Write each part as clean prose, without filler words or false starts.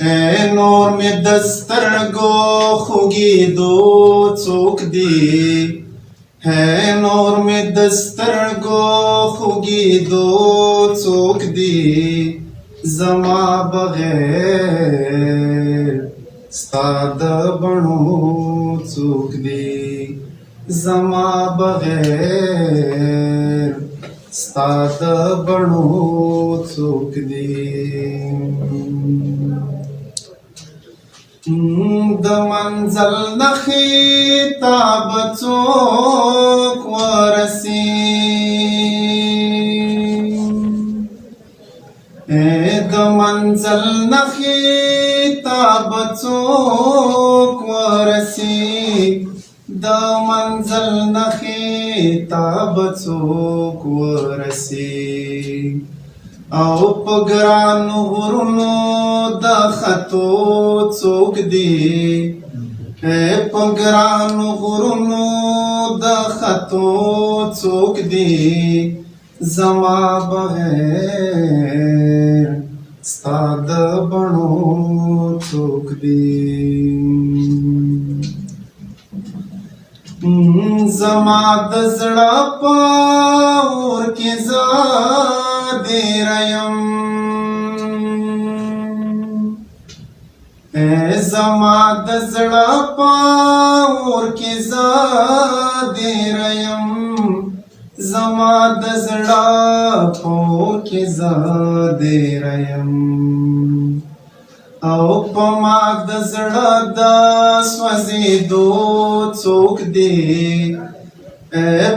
اے نور می دسترگو خوگی دو څوک دی ہے نور می دسترگو خوگی دو څوک دی زما بغیر ستاد بڼو څوک دی زما بغیر ستاد بڼو څوک دی د منزل نخی تا بڅوک ورسی د منزل نخی تا بڅوک ورسی د منزل نخی تا بڅوک ورسی او پګرانو غرونو د خطو څوک دی پګرانو غرونو د خطو څوک دی زما بغیر ستا د بڼو څوک دی زما د زړه په اور کې زه ډېره یم زما د زړه په اور کې زه ډېره یم زما د زړه په اور کې زه ډېره یم او په ما د زړه د سوځېدو څوک دی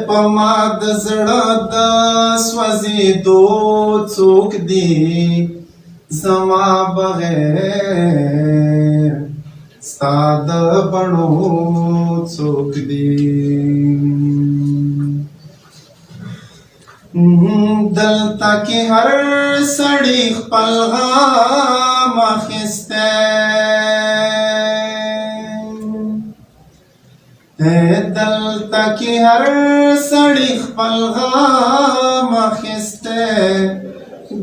په ما د زړه د سوځېدو څوک دی زما بغیر ستا د بڼو څوک دی دلته کې هر سړی خپل غم اخیستی دلته کې هر سړی خپل غم اخیستی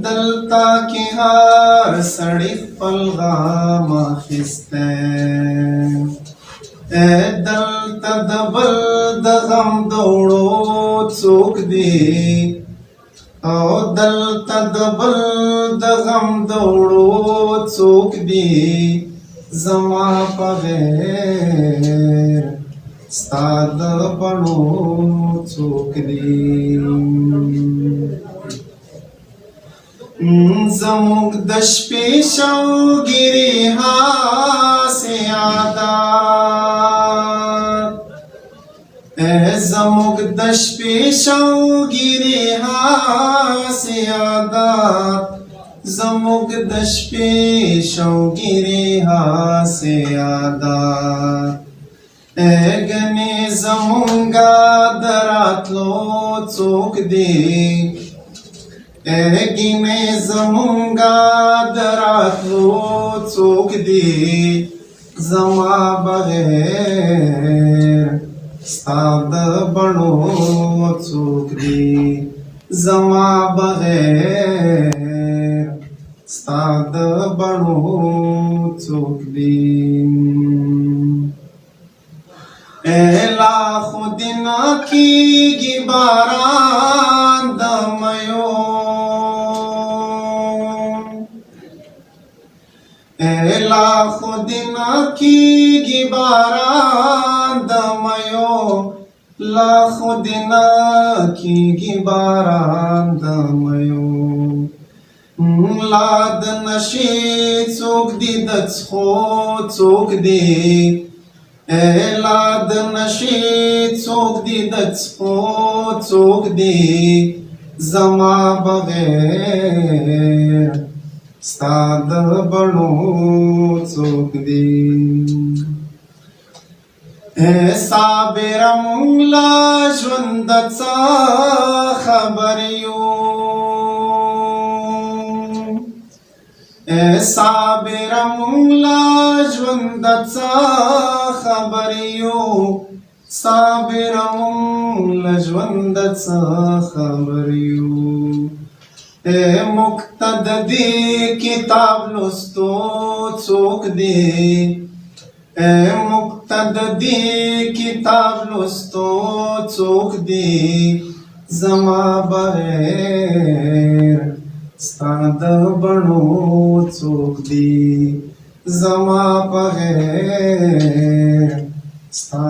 دلته کې هر سړی خپل غم اخیستی دلته د بل د غم د وړو څوک دی او دلته د بل د غم د وړو څوک دی زما بغیر ستا د بڼو څوک دی زموږ د شپې شوګیرې هاسې عادات زموږ د شپې شوګیرې هاسې عادات زموږ د شپې شوګیرې هاسې عادات ګنې زمونږه د راتلو څوک دی ګنې زمونږه د راتلو څوک دی زما بغیر ستا د بڼو څوک دی زما بغیر ستا د بڼو څوک دی لا خود نه کیږي باران د میو لا خود نه کیږي باران د میو لا خود نه کیږي باران د میو لا د نشي څوک دی د څښو څوک دی لا د نشي څوک دی د څښو څوک دی زما بغیر ستا د بڼو څوک دی صابره مونږ له ژونده څه خبر یو صابره مونږ له ژونده څه خبر یو صابره مونږ له ژونده څه خبر یو موږ مقتد دی کتاب لستو څوک دی اے مقتد دی کتاب لستو څوک دی زما بغیر ستا د بڼو څوک دی زما بغیر ستا